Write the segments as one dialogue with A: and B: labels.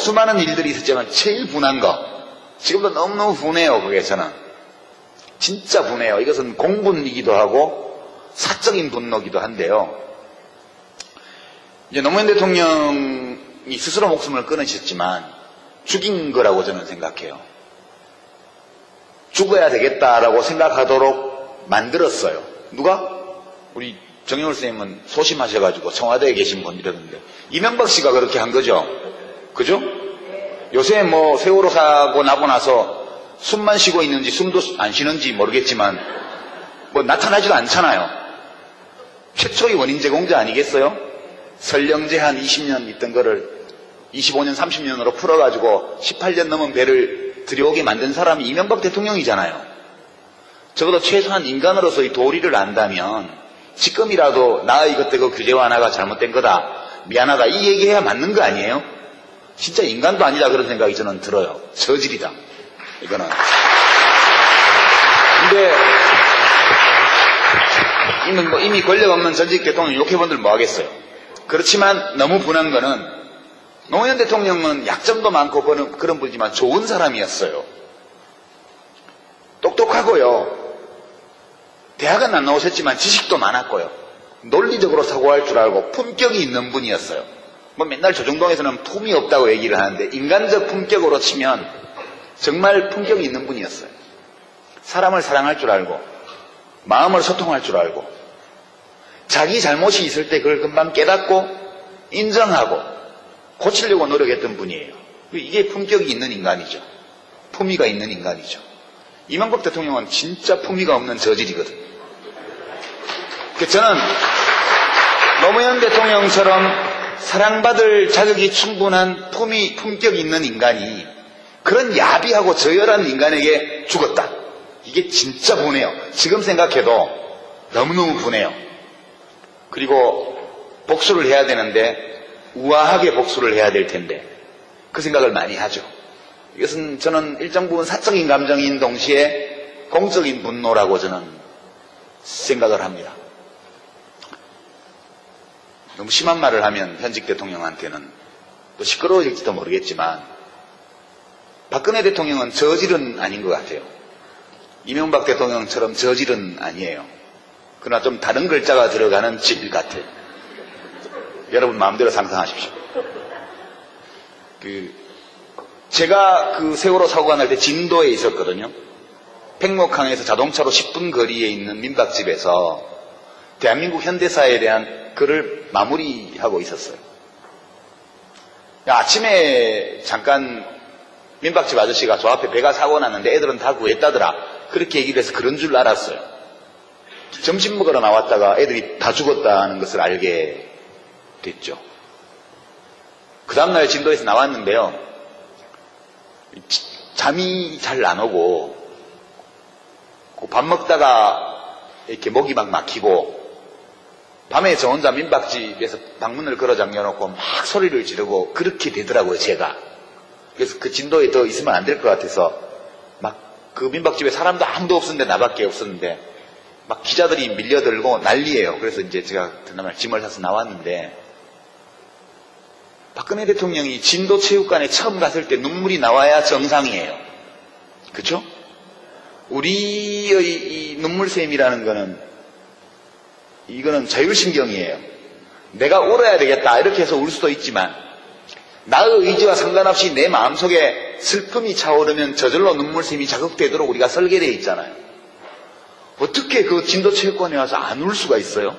A: 수많은 일들이 있었지만 제일 분한 거, 지금도 너무너무 분해요. 그게 저는 진짜 분해요. 이것은 공분이기도 하고 사적인 분노기도 한데요. 이제 노무현 대통령이 스스로 목숨을 끊으셨지만 죽인 거라고 저는 생각해요. 죽어야 되겠다라고 생각하도록 만들었어요. 누가? 우리 정영월 선생님은 소심하셔가지고 청와대에 계신 분이라던데, 이명박 씨가 그렇게 한 거죠. 그죠? 요새 뭐 세월호 사고 나고 나서 숨만 쉬고 있는지 숨도 안 쉬는지 모르겠지만 뭐 나타나지도 않잖아요. 최초의 원인 제공자 아니겠어요? 설령제 한 20년 있던 거를 25년 30년으로 풀어가지고 18년 넘은 배를 들여오게 만든 사람이 이명박 대통령이잖아요. 적어도 최소한 인간으로서의 도리를 안다면 지금이라도 나의 그때 규제 완화가 잘못된 거다, 미안하다, 이 얘기해야 맞는 거 아니에요? 진짜 인간도 아니다 그런 생각이 저는 들어요. 저질이다 이거는. 근데 이미 권력 없는 전직 대통령 욕해본들 뭐 하겠어요. 그렇지만 너무 분한 거는 노무현 대통령은 약점도 많고 그런 분이지만 좋은 사람이었어요. 똑똑하고요. 대학은 안 나오셨지만 지식도 많았고요. 논리적으로 사고할 줄 알고 품격이 있는 분이었어요. 뭐 맨날 조중동에서는 품이 없다고 얘기를 하는데 인간적 품격으로 치면 정말 품격이 있는 분이었어요. 사람을 사랑할 줄 알고 마음을 소통할 줄 알고 자기 잘못이 있을 때 그걸 금방 깨닫고 인정하고 고치려고 노력했던 분이에요. 이게 품격이 있는 인간이죠. 품위가 있는 인간이죠. 이명박 대통령은 진짜 품위가 없는 저질이거든요. 저는 노무현 대통령처럼 사랑받을 자격이 충분한 품격이 있는 인간이 그런 야비하고 저열한 인간에게 죽었다. 이게 진짜 분해요. 지금 생각해도 너무너무 분해요. 그리고 복수를 해야 되는데 우아하게 복수를 해야 될 텐데 그 생각을 많이 하죠. 이것은 저는 일정 부분 사적인 감정인 동시에 공적인 분노라고 저는 생각을 합니다. 너무 심한 말을 하면 현직 대통령한테는 또 시끄러워질지도 모르겠지만 박근혜 대통령은 저질은 아닌 것 같아요. 이명박 대통령처럼 저질은 아니에요. 그러나 좀 다른 글자가 들어가는 질 같아요. 여러분 마음대로 상상하십시오. 제가 그 세월호 사고가 날 때 진도에 있었거든요. 팽목항에서 자동차로 10분 거리에 있는 민박집에서 대한민국 현대사에 대한 글을 마무리하고 있었어요. 아침에 잠깐 민박집 아저씨가 저 앞에 배가 사고 났는데 애들은 다 구했다더라, 그렇게 얘기를 해서 그런 줄 알았어요. 점심 먹으러 나왔다가 애들이 다 죽었다는 것을 알게 됐죠. 그 다음날 진도에서 나왔는데요, 잠이 잘 안 오고 밥 먹다가 이렇게 목이 막 막히고 밤에 저 혼자 민박집에서 방문을 걸어 잠겨놓고 막 소리를 지르고 그렇게 되더라고요, 제가. 그래서 그 진도에 더 있으면 안 될 것 같아서 막 그 민박집에 사람도 아무도 없었는데 나밖에 없었는데 막 기자들이 밀려들고 난리예요. 그래서 이제 제가 그날 짐을 사서 나왔는데 박근혜 대통령이 진도 체육관에 처음 갔을 때 눈물이 나와야 정상이에요. 그렇죠? 우리의 이 눈물샘이라는 거는 이거는 자율신경이에요. 내가 울어야 되겠다 이렇게 해서 울 수도 있지만 나의 의지와 상관없이 내 마음속에 슬픔이 차오르면 저절로 눈물샘이 자극되도록 우리가 설계되어 있잖아요. 어떻게 그 진도 체육관에 와서 안 울 수가 있어요?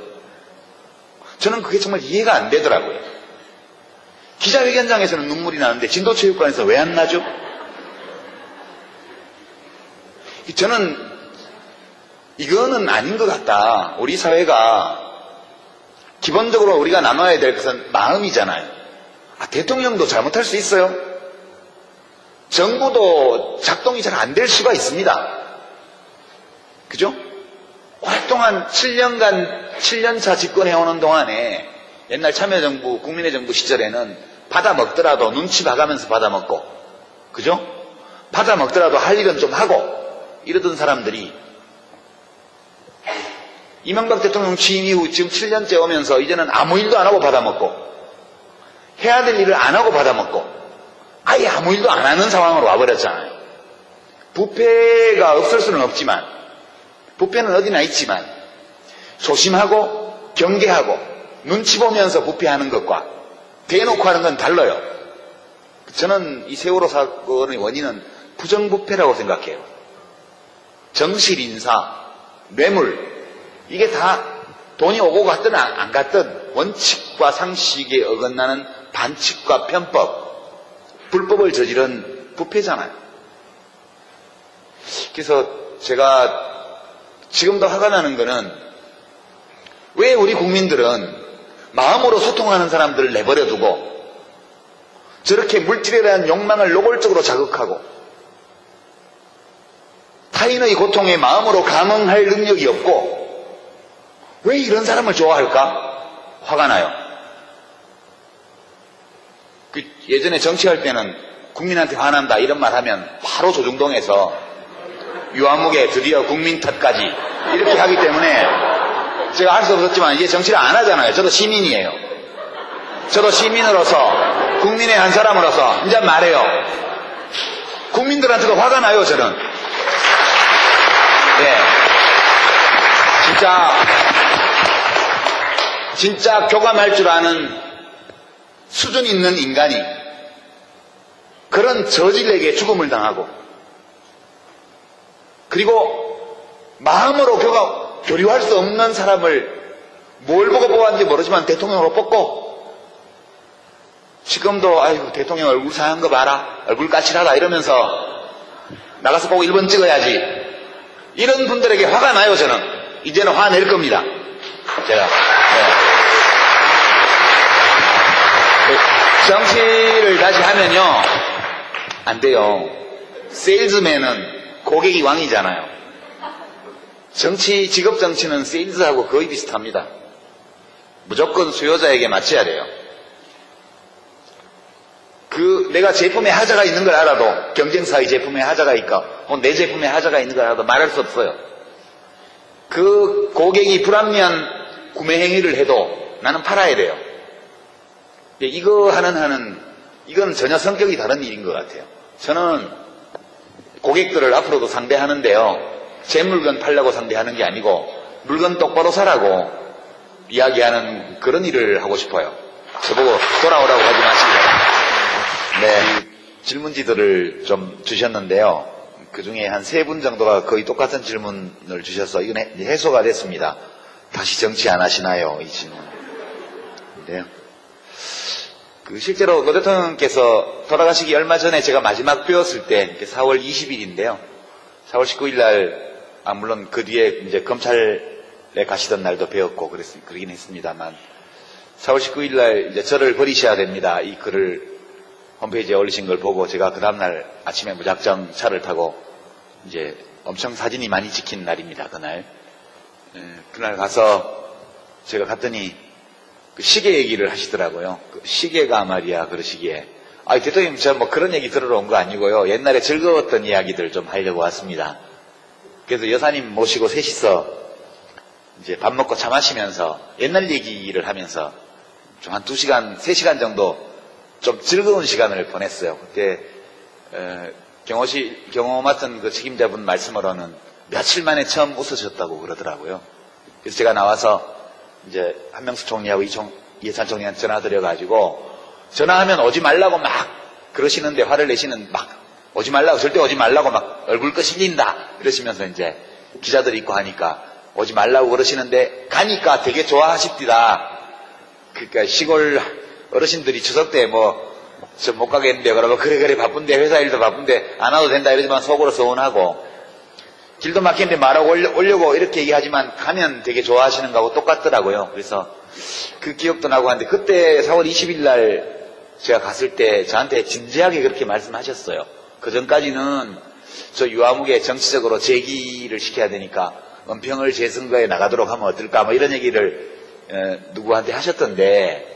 A: 저는 그게 정말 이해가 안 되더라고요. 기자회견장에서는 눈물이 나는데 진도 체육관에서 왜 안 나죠? 저는 이거는 아닌 것 같다. 우리 사회가 기본적으로 우리가 나눠야 될 것은 마음이잖아요. 대통령도 잘못할 수 있어요. 정부도 작동이 잘 안 될 수가 있습니다. 그죠? 오랫동안 7년차 집권해오는 동안에 옛날 참여정부, 국민의 정부 시절에는 받아먹더라도 눈치 봐가면서 받아먹고, 그죠? 받아먹더라도 할 일은 좀 하고 이러던 사람들이 이명박 대통령 취임 이후 지금 7년째 오면서 이제는 아무 일도 안 하고 받아먹고 해야 될 일을 안 하고 받아먹고 아무 일도 안 하는 상황으로 와버렸잖아요. 부패가 없을 수는 없지만, 부패는 어디나 있지만, 조심하고 경계하고 눈치 보면서 부패하는 것과 대놓고 하는 건 달라요. 저는 이 세월호 사건의 원인은 부정부패라고 생각해요. 정실 인사, 뇌물, 이게 다 돈이 오고 갔든 안 갔든 원칙과 상식에 어긋나는 반칙과 편법, 불법을 저지른 부패잖아요. 그래서 제가 지금도 화가 나는 거는 왜 우리 국민들은 마음으로 소통하는 사람들을 내버려두고 저렇게 물질에 대한 욕망을 노골적으로 자극하고 타인의 고통에 마음으로 감응할 능력이 없고 왜 이런 사람을 좋아할까? 화가 나요. 예전에 정치할 때는 국민한테 화난다 이런 말 하면 바로 조중동에서 유아무개 드디어 국민 탓까지 이렇게 하기 때문에 제가 알 수 없었지만 이제 정치를 안 하잖아요. 저도 시민이에요. 저도 시민으로서 국민의 한 사람으로서 이제 말해요. 국민들한테도 화가 나요. 저는. 예. 진짜 교감할 줄 아는 수준 있는 인간이 그런 저질에게 죽음을 당하고 그리고 마음으로 교류할 수 없는 사람을 뭘 보고 뽑았는지 모르지만 대통령으로 뽑고 지금도 아이고 대통령 얼굴 상한 거 봐라 얼굴 까칠하다 이러면서 나가서 꼭 1번 찍어야지 이런 분들에게 화가 나요. 저는 이제는 화낼 겁니다. 제가 정치를 다시 하면요 안 돼요. 세일즈맨은 고객이 왕이잖아요. 직업 정치는 세일즈하고 거의 비슷합니다. 무조건 수요자에게 맞춰야 돼요. 내가 제품에 하자가 있는 걸 알아도 경쟁사의 제품에 하자가 있고 내 제품에 하자가 있는 걸 알아도 말할 수 없어요. 그 고객이 불합리한 구매 행위를 해도 나는 팔아야 돼요. 이거 이건 전혀 성격이 다른 일인 것 같아요. 저는 고객들을 앞으로도 상대하는데요. 제 물건 팔려고 상대하는 게 아니고 물건 똑바로 사라고 이야기하는 그런 일을 하고 싶어요. 저보고 돌아오라고 하지 마시기 바랍니다. 네, 질문지들을 좀 주셨는데요. 그 중에 한 3분 정도가 거의 똑같은 질문을 주셔서 이건 해소가 됐습니다. 다시 정치 안 하시나요? 이 질문. 네. 실제로 노 대통령께서 돌아가시기 얼마 전에 제가 마지막 뵈었을 때 4월 20일인데요. 4월 19일 날, 물론 그 뒤에 이제 검찰에 가시던 날도 뵈었고 그러긴 했습니다만 4월 19일 날 이제 저를 버리셔야 됩니다. 이 글을 홈페이지에 올리신 걸 보고 제가 그 다음날 아침에 무작정 차를 타고 이제 엄청 사진이 많이 찍힌 날입니다. 그날. 그날 가서 제가 갔더니 그 시계 얘기를 하시더라고요. 그 시계가 말이야 그러시기에 대통령 저 뭐 그런 얘기 들으러 온 거 아니고요. 옛날에 즐거웠던 이야기들 좀 하려고 왔습니다. 그래서 여사님 모시고 셋이서 이제 밥 먹고 차 마시면서 옛날 얘기를 하면서 좀 한 2시간, 3시간 정도 좀 즐거운 시간을 보냈어요. 그때 경호 맡은 그 책임자분 말씀으로는 며칠 만에 처음 웃으셨다고 그러더라고요. 그래서 제가 나와서 이제 한명수 총리하고 이해찬 총리한테 전화 드려가지고 전화하면 오지 말라고 막 그러시는데 화를 내시는 막 오지 말라고 절대 오지 말라고 막 얼굴 끄실린다 이러시면서 이제 기자들이 있고 하니까 오지 말라고 그러시는데 가니까 되게 좋아하십디다. 그러니까 시골 어르신들이 추석 때 저 못 가겠는데 그러면 그래 바쁜데 회사 일도 바쁜데 안 와도 된다 이러지만 속으로 서운하고 길도 막히는데 말하고 오려고 이렇게 얘기하지만 가면 되게 좋아하시는 거하고 똑같더라고요. 그래서 그 기억도 나고 하는데 그때 4월 20일 날 제가 갔을 때 저한테 진지하게 그렇게 말씀하셨어요. 그 전까지는 저 유아무개 정치적으로 제기를 시켜야 되니까 은평을 재선거에 나가도록 하면 어떨까 뭐 이런 얘기를 누구한테 하셨던데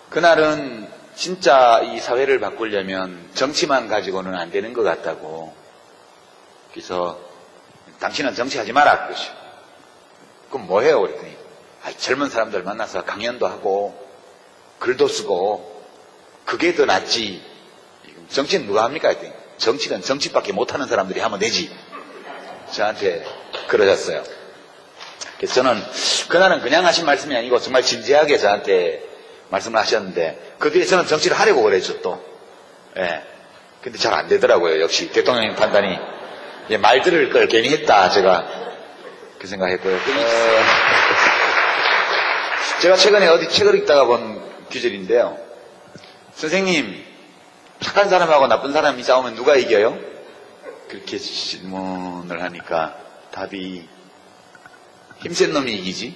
A: 그날은 진짜 이 사회를 바꾸려면 정치만 가지고는 안 되는 것 같다고. 그래서 당신은 정치하지 마라 그러시오. 그럼 뭐 해요? 그랬더니 젊은 사람들 만나서 강연도 하고 글도 쓰고 그게 더 낫지. 정치는 누가 합니까? 했더니 정치는 정치밖에 못하는 사람들이 하면 되지. 저한테 그러셨어요. 그래서 저는 그날은 그냥 하신 말씀이 아니고 정말 진지하게 저한테 말씀을 하셨는데 그 뒤에 저는 정치를 하려고 그랬죠 또. 예. 근데 잘 안 되더라고요. 역시 대통령님 판단이 말 들을 걸 괜히 했다 제가 그 생각했고요. 제가 최근에 어디 책을 읽다가 본 규절인데요. 선생님, 착한 사람하고 나쁜 사람이 싸우면 누가 이겨요? 그렇게 질문을 하니까 답이 힘센 놈이 이기지.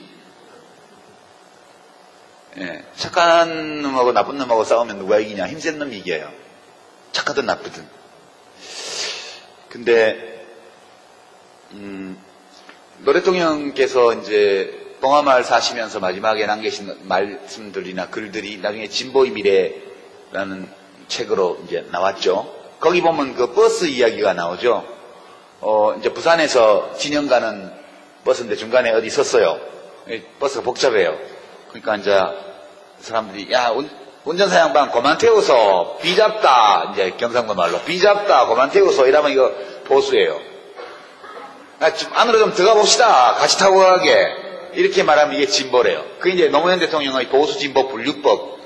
A: 예, 착한 놈하고 나쁜 놈하고 싸우면 누가 이기냐? 힘센 놈이 이겨요. 착하든 나쁘든. 근데 노래통령께서 이제 봉화마을 사시면서 마지막에 남기신 말씀들이나 글들이 나중에 진보의 미래라는 책으로 이제 나왔죠. 거기 보면 그 버스 이야기가 나오죠. 이제 부산에서 진영 가는 버스인데 중간에 어디 섰어요. 버스가 복잡해요. 그러니까 이제 사람들이 야 운전사 양반 그만 태워서 비잡다 이제 경상도 말로 비잡다 그만 태워서 이러면 이거 보수예요. 안으로 좀 들어가 봅시다. 같이 타고 가게. 이렇게 말하면 이게 진보래요. 그게 이제 노무현 대통령의 보수 진보 분류법이었어요.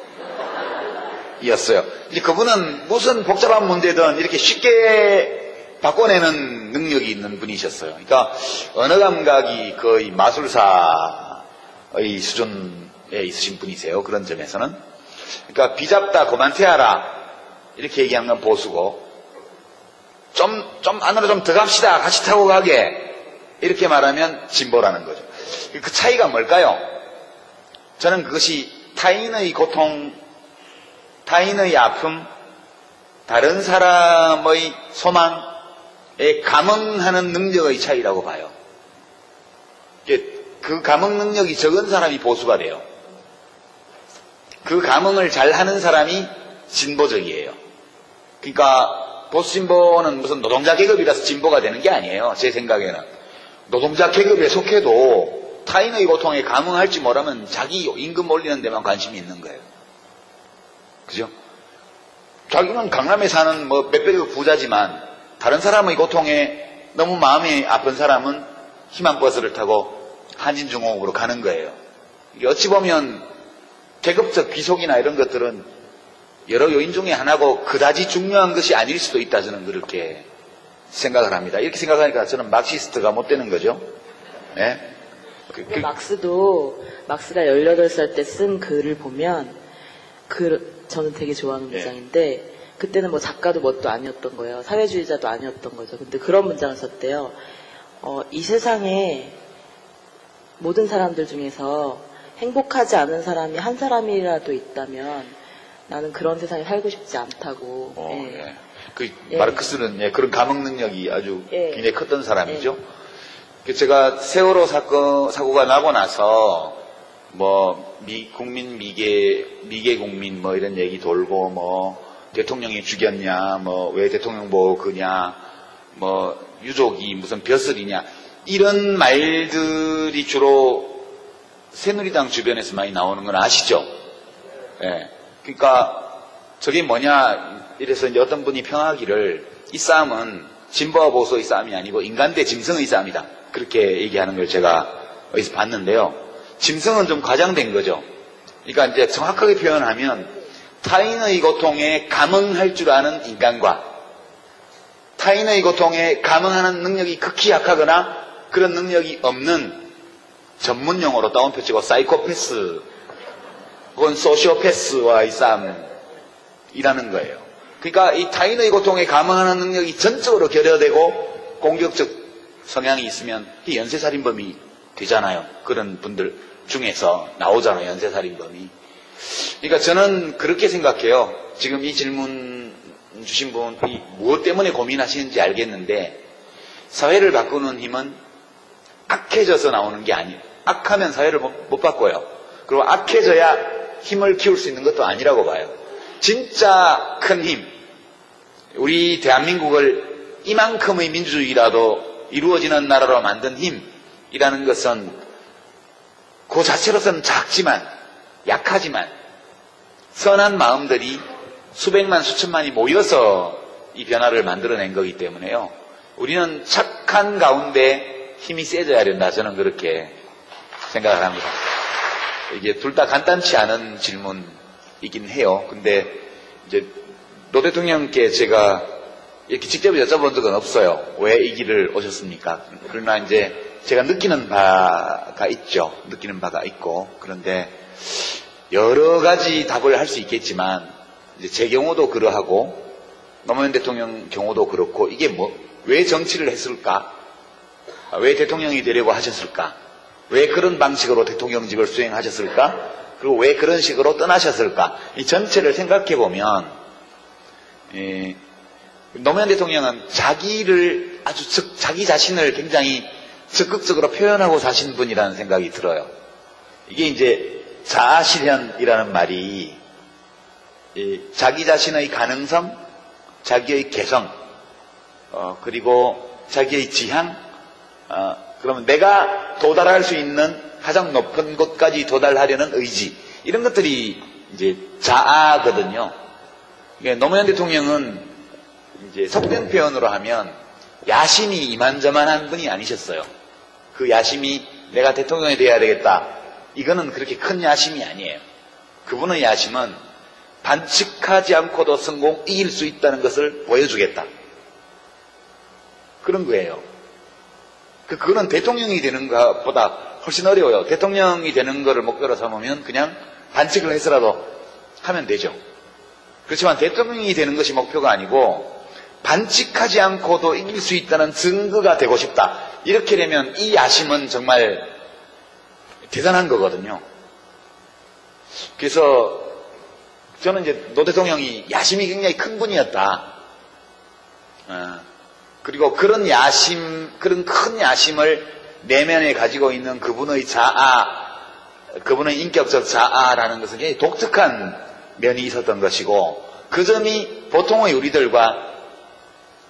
A: 이제 그분은 무슨 복잡한 문제든 이렇게 쉽게 바꿔내는 능력이 있는 분이셨어요. 그러니까 언어 감각이 거의 마술사의 수준에 있으신 분이세요. 그런 점에서는. 그러니까 비잡다 그만 태워라 이렇게 얘기하는 건 보수고 좀 안으로 좀 들어갑시다. 같이 타고 가게. 이렇게 말하면 진보라는 거죠. 그 차이가 뭘까요? 저는 그것이 타인의 고통, 타인의 아픔, 다른 사람의 소망에 감응하는 능력의 차이라고 봐요. 그 감응 능력이 적은 사람이 보수가 돼요. 그 감응을 잘하는 사람이 진보적이에요. 그러니까 보수 진보는 무슨 노동자 계급이라서 진보가 되는 게 아니에요. 제 생각에는. 노동자 계급에 속해도 타인의 고통에 감응할지 모르면 자기 임금 올리는 데만 관심이 있는 거예요. 그죠? 자기는 강남에 사는 몇백억 부자지만 다른 사람의 고통에 너무 마음이 아픈 사람은 희망버스를 타고 한진중공업으로 가는 거예요. 이게 어찌 보면 계급적 귀속이나 이런 것들은 여러 요인 중에 하나고 그다지 중요한 것이 아닐 수도 있다 저는 그렇게 생각을 합니다. 이렇게 생각하니까 저는 막시스트가 못 되는 거죠. 네?
B: 막스가 18살 때 쓴 글을 보면 저는 되게 좋아하는 문장인데 그때는 뭐 작가도 뭣도 아니었던 거예요. 사회주의자도 아니었던 거죠. 근데 그런 문장을 썼대요. 이 세상에 모든 사람들 중에서 행복하지 않은 사람이 한 사람이라도 있다면 나는 그런 세상에 살고 싶지 않다고.
A: 예. 마르크스는 그런 감흥 능력이 아주 굉장히 컸던 사람이죠. 제가 세월호 사고가 나고 나서 국민 미개 국민 이런 얘기 돌고 대통령이 죽였냐 왜 대통령 보고 그냐 유족이 무슨 벼슬이냐 이런 말들이 주로 새누리당 주변에서 많이 나오는 건 아시죠? 예. 그러니까 저게 뭐냐 이래서 이제 어떤 분이 평하기를 이 싸움은 진보와 보수의 싸움이 아니고 인간 대 짐승의 싸움이다. 그렇게 얘기하는 걸 제가 어디서 봤는데요. 짐승은 좀 과장된 거죠. 그러니까 이제 정확하게 표현하면 타인의 고통에 감응할 줄 아는 인간과 타인의 고통에 감응하는 능력이 극히 약하거나 그런 능력이 없는 전문용어로 따옴표 치고 사이코패스 혹은 소시오패스와의 싸움이라는 거예요. 그러니까 이 타인의 고통에 감응하는 능력이 전적으로 결여되고 공격적 성향이 있으면 이 연쇄살인범이 되잖아요. 그런 분들 중에서 나오잖아요. 연쇄살인범이. 그러니까 저는 그렇게 생각해요. 지금 이 질문 주신 분이 무엇 때문에 고민하시는지 알겠는데 사회를 바꾸는 힘은 악해져서 나오는 게 아니에요. 악하면 사회를 못 바꿔요. 그리고 악해져야 힘을 키울 수 있는 것도 아니라고 봐요. 진짜 큰 힘, 우리 대한민국을 이만큼의 민주주의라도 이루어지는 나라로 만든 힘이라는 것은 그 자체로서는 작지만 약하지만 선한 마음들이 수백만 수천만이 모여서 이 변화를 만들어낸 거기 때문에요. 우리는 착한 가운데 힘이 세져야 된다. 저는 그렇게 생각을 합니다. 이게 둘 다 간단치 않은 질문이긴 해요. 근데 이제 노 대통령께 제가 이렇게 직접 여쭤본 적은 없어요. 왜 이 길을 오셨습니까? 그러나 이제 제가 느끼는 바가 있죠. 느끼는 바가 있고. 그런데 여러 가지 답을 할 수 있겠지만 이제 제 경우도 그러하고 노무현 대통령 경우도 그렇고 이게 왜 정치를 했을까? 왜 대통령이 되려고 하셨을까? 왜 그런 방식으로 대통령직을 수행하셨을까? 그리고 왜 그런 식으로 떠나셨을까? 이 전체를 생각해 보면 노무현 대통령은 자기 자신을 굉장히 적극적으로 표현하고 사신 분이라는 생각이 들어요. 이게 이제 자아실현이라는 말이 자기 자신의 가능성, 자기의 개성, 그리고 자기의 지향, 그러면 내가 도달할 수 있는 가장 높은 곳까지 도달하려는 의지, 이런 것들이 이제 자아거든요. 노무현 대통령은 이제 속된 표현으로 하면 야심이 이만저만한 분이 아니셨어요. 그 야심이 내가 대통령이 돼야 되겠다. 이거는 그렇게 큰 야심이 아니에요. 그분의 야심은 반칙하지 않고도 이길 수 있다는 것을 보여주겠다. 그런 거예요. 그거는 대통령이 되는 것보다 훨씬 어려워요. 대통령이 되는 것을 목표로 삼으면 그냥 반칙을 해서라도 하면 되죠. 그렇지만 대통령이 되는 것이 목표가 아니고 반칙하지 않고도 이길 수 있다는 증거가 되고 싶다. 이렇게 되면 이 야심은 정말 대단한 거거든요. 그래서 저는 이제 노 대통령이 야심이 굉장히 큰 분이었다. 그리고 그런 큰 야심을 내면에 가지고 있는 그분의 그분의 인격적 자아라는 것은 굉장히 독특한 면이 있었던 것이고, 그 점이 보통의 우리들과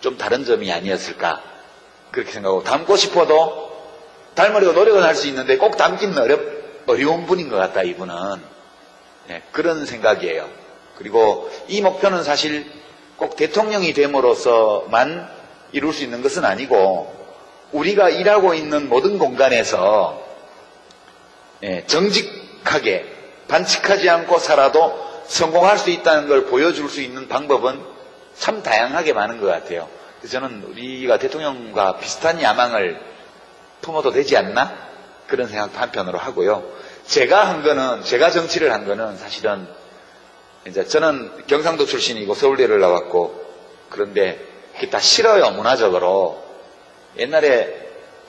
A: 좀 다른 점이 아니었을까, 그렇게 생각하고, 닮고 싶어도 닮으려고 노력은 할 수 있는데 꼭 닮기는 어려운 분인 것 같다, 이분은. 네, 그런 생각이에요. 그리고 이 목표는 사실 꼭 대통령이 됨으로써만 이룰 수 있는 것은 아니고, 우리가 일하고 있는 모든 공간에서 정직하게 반칙하지 않고 살아도 성공할 수 있다는 걸 보여줄 수 있는 방법은 참 다양하게 많은 것 같아요. 그래서 저는 우리가 대통령과 비슷한 야망을 품어도 되지 않나? 그런 생각도 한편으로 하고요. 제가 정치를 한 거는 사실은 이제 저는 경상도 출신이고 서울대를 나왔고, 그런데 그게 다 싫어요, 문화적으로. 옛날에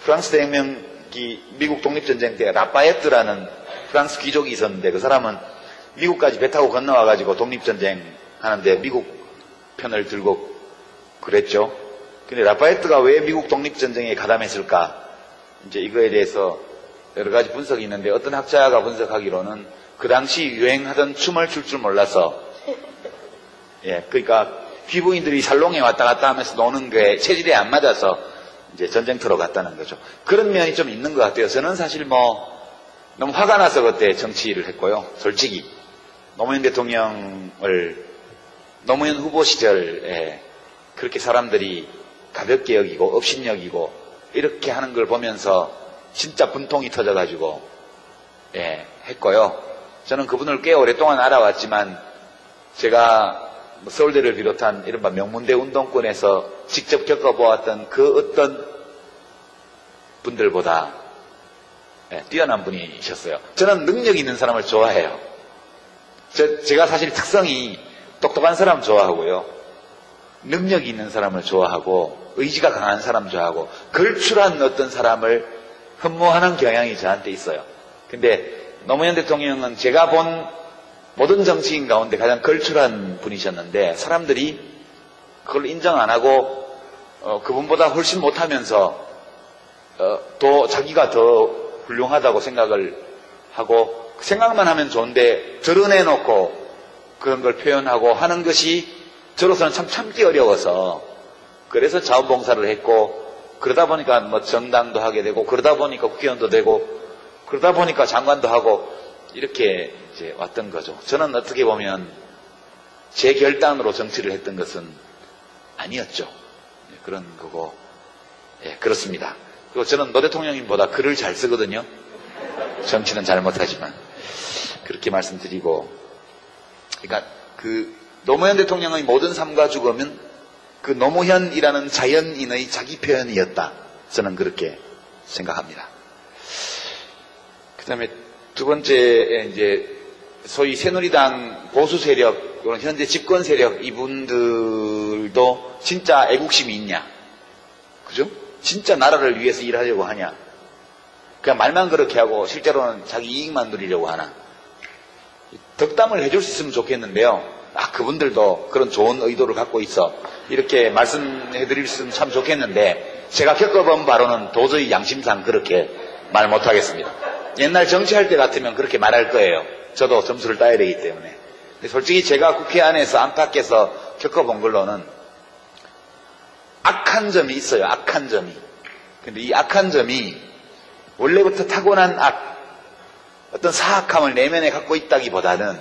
A: 프랑스 대혁명기 미국 독립전쟁 때 라파에트라는 프랑스 귀족이 있었는데, 그 사람은 미국까지 배 타고 건너와가지고 독립전쟁 하는데 미국 편을 들고 그랬죠. 근데 라파에트가 왜 미국 독립전쟁에 가담했을까? 이제 이거에 대해서 여러 가지 분석이 있는데, 어떤 학자가 분석하기로는 그 당시 유행하던 춤을 출 줄 몰라서, 그러니까 귀부인들이 살롱에 왔다 갔다 하면서 노는 게 체질에 안 맞아서 이제 전쟁터로 갔다는 거죠. 그런 면이 좀 있는 것 같아요. 저는 사실 너무 화가 나서 그때 정치를 했고요. 솔직히 노무현 후보 시절에 그렇게 사람들이 가볍게 여기고 업신여기고 이렇게 하는 걸 보면서 진짜 분통이 터져가지고 했고요. 저는 그분을 꽤 오랫동안 알아왔지만, 제가 서울대를 비롯한 이른바 명문대 운동권에서 직접 겪어보았던 그 어떤 분들보다 뛰어난 분이셨어요. 저는 능력 있는 사람을 좋아해요. 제가 사실 특성이 똑똑한 사람 좋아하고요, 능력이 있는 사람을 좋아하고, 의지가 강한 사람 좋아하고, 걸출한 어떤 사람을 흠모하는 경향이 저한테 있어요. 근데 노무현 대통령은 제가 본 모든 정치인 가운데 가장 걸출한 분이셨는데, 사람들이 그걸 인정 안 하고 그분보다 훨씬 못하면서 자기가 더 훌륭하다고 생각을 하고, 생각만 하면 좋은데 드러내놓고 그런 걸 표현하고 하는 것이 저로서는 참 참기 어려워서, 그래서 자원봉사를 했고, 그러다 보니까 정당도 하게 되고, 그러다 보니까 국회의원도 되고, 그러다 보니까 장관도 하고, 이렇게 이제 왔던 거죠. 저는 어떻게 보면 제 결단으로 정치를 했던 것은 아니었죠. 그런 거고, 예, 그렇습니다. 그리고 저는 노 대통령님보다 글을 잘 쓰거든요. 정치는 잘 못하지만. 그렇게 말씀드리고, 그러니까 노무현 대통령의 모든 삶과 죽음은 그 노무현이라는 자연인의 자기 표현이었다. 저는 그렇게 생각합니다. 그 다음에 두 번째, 이제, 소위 새누리당 보수 세력, 현재 집권 세력, 이분들도 진짜 애국심이 있냐? 그죠? 진짜 나라를 위해서 일하려고 하냐? 그냥 말만 그렇게 하고 실제로는 자기 이익만 누리려고 하나? 덕담을 해줄 수 있으면 좋겠는데요. 그분들도 그런 좋은 의도를 갖고 있어. 이렇게 말씀해 드릴 수 있으면 참 좋겠는데, 제가 겪어본 바로는 도저히 양심상 그렇게 말 못하겠습니다. 옛날 정치할 때 같으면 그렇게 말할 거예요. 저도 점수를 따야 되기 때문에. 근데 솔직히 제가 국회 안에서 안팎에서 겪어본 걸로는 악한 점이 있어요. 악한 점이. 근데 이 악한 점이 원래부터 타고난 어떤 사악함을 내면에 갖고 있다기보다는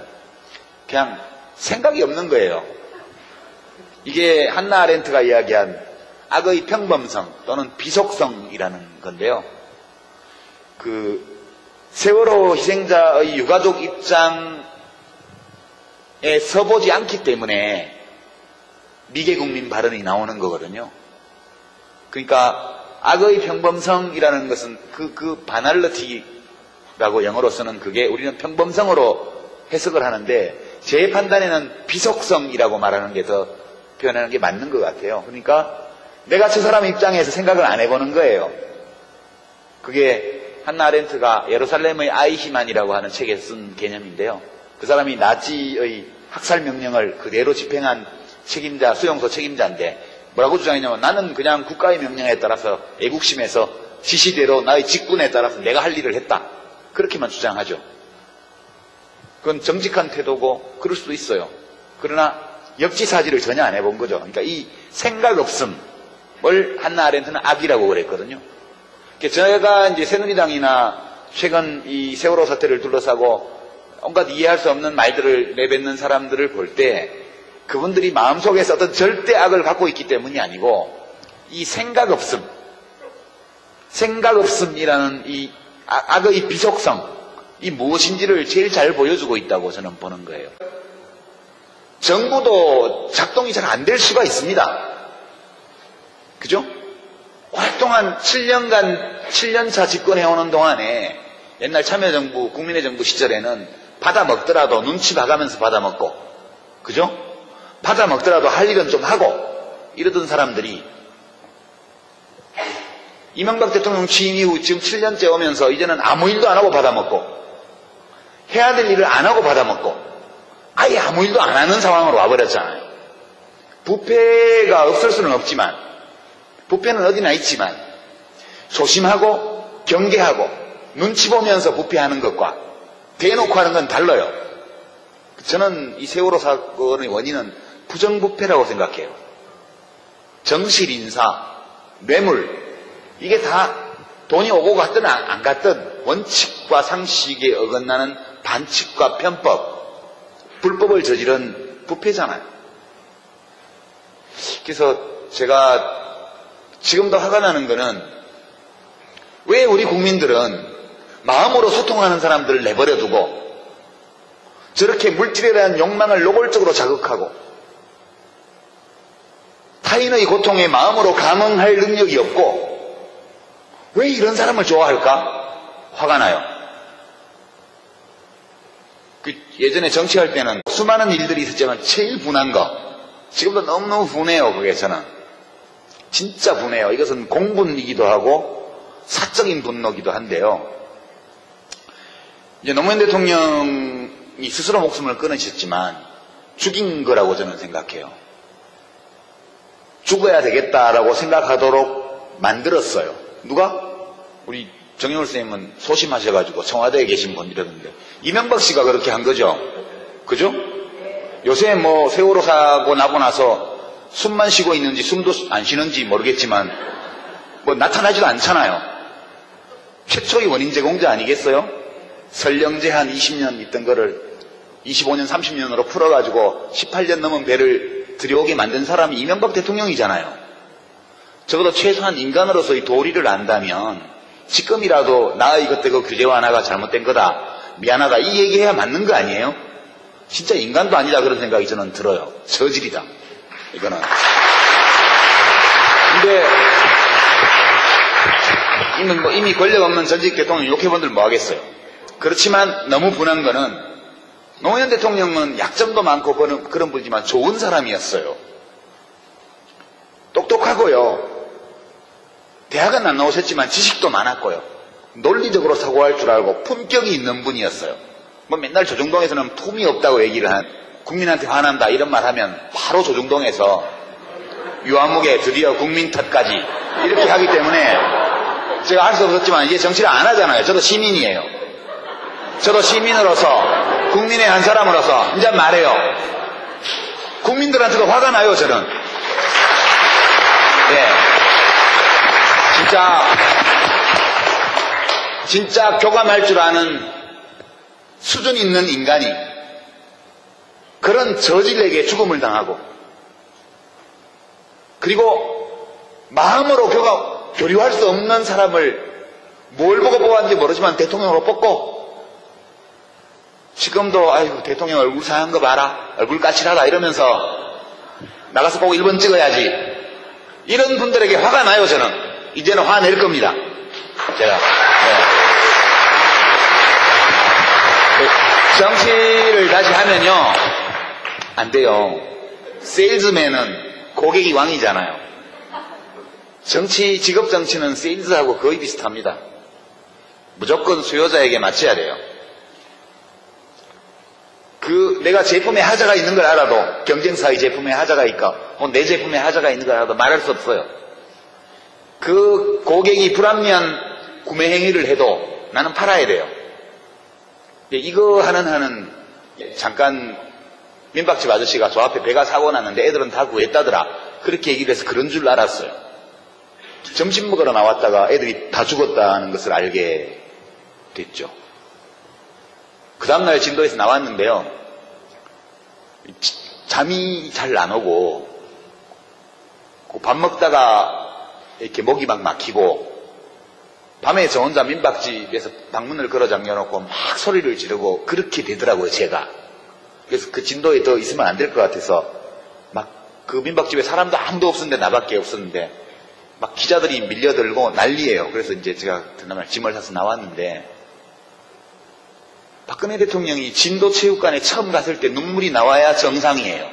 A: 그냥 생각이 없는 거예요. 이게 한나 아렌트가 이야기한 악의 평범성 또는 비속성이라는 건데요. 세월호 희생자의 유가족 입장에 서보지 않기 때문에 미개국민 발언이 나오는 거거든요. 그러니까 악의 평범성이라는 것은 그 바날러티라고 영어로 쓰는 그게 우리는 평범성으로 해석을 하는데, 제 판단에는 비속성이라고 말하는 게 더 표현하는 게 맞는 것 같아요. 그러니까 내가 저 사람 입장에서 생각을 안 해보는 거예요. 그게 한나 아렌트가 예루살렘의 아이히만이라고 하는 책에 쓴 개념인데요. 그 사람이 나치의 학살 명령을 그대로 집행한 책임자, 수용소 책임자인데 뭐라고 주장했냐면, 나는 그냥 국가의 명령에 따라서 애국심에서 지시대로 나의 직분에 따라서 내가 할 일을 했다. 그렇게만 주장하죠. 그건 정직한 태도고 그럴 수도 있어요. 그러나 역지사지를 전혀 안 해본 거죠. 그러니까 이 생각 없음을 한나 아렌트는 악이라고 그랬거든요. 제가 이제 새누리당이나 최근 이 세월호 사태를 둘러싸고 온갖 이해할 수 없는 말들을 내뱉는 사람들을 볼 때 그분들이 마음속에서 어떤 절대 악을 갖고 있기 때문이 아니고, 이 생각 없음이라는 이 악의 비속성, 이 무엇인지를 제일 잘 보여주고 있다고 저는 보는 거예요. 정부도 작동이 잘 안 될 수가 있습니다. 그죠? 활동한 7년차 집권해오는 동안에 옛날 참여정부, 국민의 정부 시절에는 받아먹더라도 눈치 봐가면서 받아먹고, 그죠? 받아먹더라도 할 일은 좀 하고 이러던 사람들이 이명박 대통령 취임 이후 지금 7년째 오면서 이제는 아무 일도 안 하고 받아먹고, 해야 될 일을 안 하고 받아먹고, 아예 아무 일도 안 하는 상황으로 와버렸잖아요. 부패가 없을 수는 없지만, 부패는 어디나 있지만 조심하고 경계하고 눈치 보면서 부패하는 것과 대놓고 하는 건 달라요. 저는 이 세월호 사건의 원인은 부정부패라고 생각해요. 정실 인사, 뇌물, 이게 다 돈이 오고 갔든 안 갔든 원칙과 상식에 어긋나는 반칙과 편법, 불법을 저지른 부패잖아요. 그래서 제가 지금도 화가 나는 거는, 왜 우리 국민들은 마음으로 소통하는 사람들을 내버려두고 저렇게 물질에 대한 욕망을 노골적으로 자극하고 타인의 고통에 마음으로 감응할 능력이 없고 왜 이런 사람을 좋아할까? 화가 나요. 예전에 정치할 때는 수많은 일들이 있었지만 제일 분한 거, 지금도 너무너무 분해요. 그게 저는 진짜 분해요. 이것은 공분이기도 하고 사적인 분노기도 한데요. 이제 노무현 대통령이 스스로 목숨을 끊으셨지만 죽인 거라고 저는 생각해요. 죽어야 되겠다라고 생각하도록 만들었어요. 누가? 우리 정영월 선생님은 소심하셔가지고 청와대에 계신 분이라던데, 이명박 씨가 그렇게 한 거죠. 그죠? 요새 뭐 세월호 사고 나고 나서 숨만 쉬고 있는지 숨도 안 쉬는지 모르겠지만 뭐 나타나지도 않잖아요. 최초의 원인 제공자 아니겠어요? 설령제 한 20년 있던 거를 25년, 30년으로 풀어가지고 18년 넘은 배를 들여오게 만든 사람이 이명박 대통령이잖아요. 적어도 최소한 인간으로서의 도리를 안다면 지금이라도 나의 그때 그 규제 완화가 잘못된 거다, 미안하다, 이 얘기해야 맞는 거 아니에요? 진짜 인간도 아니다 그런 생각이 저는 들어요. 저질이다 이거는. 근데 이미 권력 없는 전직 대통령 욕해본들 뭐 하겠어요. 그렇지만 너무 분한 거는 노무현 대통령은 약점도 많고 그런 분이지만 좋은 사람이었어요. 똑똑하고요. 대학은 안 나오셨지만 지식도 많았고요. 논리적으로 사고할 줄 알고 품격이 있는 분이었어요. 뭐 맨날 조중동에서는 품이 없다고 얘기를 국민한테 화난다 이런 말 하면 바로 조중동에서 유아무개 드디어 국민 탓까지 이렇게 하기 때문에 제가 할 수 없었지만 이제 정치를 안 하잖아요. 저도 시민이에요. 저도 시민으로서 국민의 한 사람으로서 이제 말해요. 국민들한테도 화가 나요. 저는. 예. 진짜 교감할 줄 아는 수준 있는 인간이 그런 저질에게 죽음을 당하고 그리고 마음으로 교류할 수 없는 사람을 뭘 보고 뽑았는지 모르지만 대통령으로 뽑고 지금도 아이고 대통령 얼굴 상한 거 봐라, 얼굴 까칠하다 이러면서 나가서 꼭 1번 찍어야지, 이런 분들에게 화가 나요. 저는 이제는 화낼 겁니다. 제가 정치를 다시 하면요 안 돼요. 세일즈맨은 고객이 왕이잖아요. 직업 정치는 세일즈하고 거의 비슷합니다. 무조건 수요자에게 맞춰야 돼요. 내가 제품에 하자가 있는 걸 알아도, 경쟁사의 제품에 하자가 있고 내 제품에 하자가 있는 걸 알아도 말할 수 없어요. 그 고객이 불합리한 구매 행위를 해도 나는 팔아야 돼요. 이거 하는 잠깐 민박집 아저씨가 저 앞에 배가 사고 났는데 애들은 다 구했다더라 그렇게 얘기를 해서 그런 줄 알았어요. 점심 먹으러 나왔다가 애들이 다 죽었다는 것을 알게 됐죠. 그 다음날 진도에서 나왔는데요, 잠이 잘 안 오고 밥 먹다가 이렇게 목이 막 막히고 밤에 저 혼자 민박집에서 방문을 걸어 잠겨놓고 막 소리를 지르고 그렇게 되더라고요. 제가 그래서 그 진도에 더 있으면 안 될 것 같아서 막 그 민박집에 사람도 아무도 없었는데 나밖에 없었는데 막 기자들이 밀려들고 난리예요. 그래서 이제 제가 그날 짐을 사서 나왔는데 박근혜 대통령이 진도체육관에 처음 갔을 때 눈물이 나와야 정상이에요.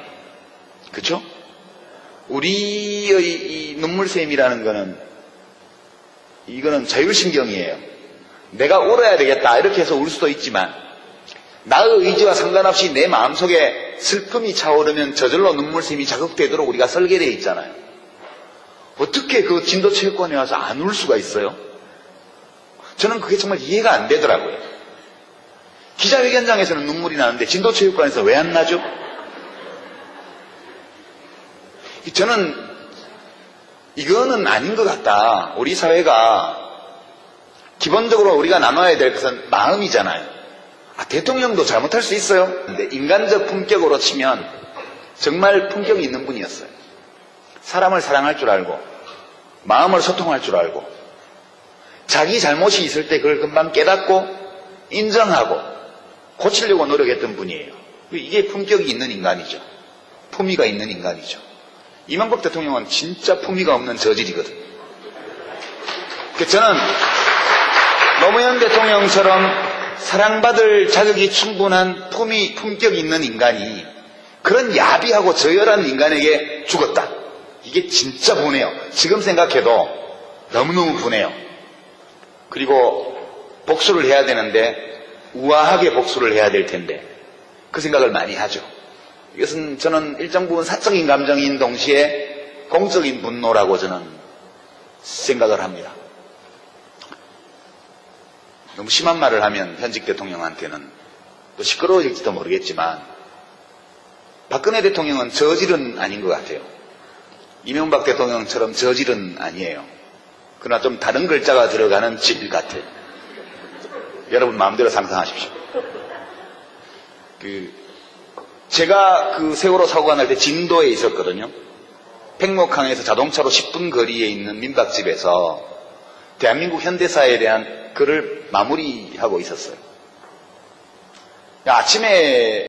A: 그렇죠? 우리의 이 눈물샘이라는 거는 이거는 자율신경이에요. 내가 울어야 되겠다 이렇게 해서 울 수도 있지만 나의 의지와 상관없이 내 마음속에 슬픔이 차오르면 저절로 눈물샘이 자극되도록 우리가 설계되어 있잖아요. 어떻게 그 진도체육관에 와서 안 울 수가 있어요? 저는 그게 정말 이해가 안 되더라고요. 기자회견장에서는 눈물이 나는데 진도체육관에서 왜 안 나죠? 저는 이거는 아닌 것 같다. 우리 사회가 기본적으로 우리가 나눠야 될 것은 마음이잖아요. 대통령도 잘못할 수 있어요. 근데 인간적 품격으로 치면 정말 품격이 있는 분이었어요. 사람을 사랑할 줄 알고 마음을 소통할 줄 알고 자기 잘못이 있을 때 그걸 금방 깨닫고 인정하고 고치려고 노력했던 분이에요. 이게 품격이 있는 인간이죠. 품위가 있는 인간이죠. 이명박 대통령은 진짜 품위가 없는 저질이거든요. 저는 노무현 대통령처럼 사랑받을 자격이 충분한 품격이 있는 인간이 그런 야비하고 저열한 인간에게 죽었다. 이게 진짜 분해요. 지금 생각해도 너무너무 분해요. 그리고 복수를 해야 되는데 우아하게 복수를 해야 될 텐데 그 생각을 많이 하죠. 이것은 저는 일정 부분 사적인 감정인 동시에 공적인 분노라고 저는 생각을 합니다. 너무 심한 말을 하면 현직 대통령한테는 또 시끄러워질지도 모르겠지만 박근혜 대통령은 저질은 아닌 것 같아요. 이명박 대통령처럼 저질은 아니에요. 그러나 좀 다른 글자가 들어가는 질 같아요. 여러분 마음대로 상상하십시오. 제가 그 세월호 사고가 날 때 진도에 있었거든요. 백록항에서 자동차로 10분 거리에 있는 민박집에서 대한민국 현대사에 대한 글을 마무리하고 있었어요. 아침에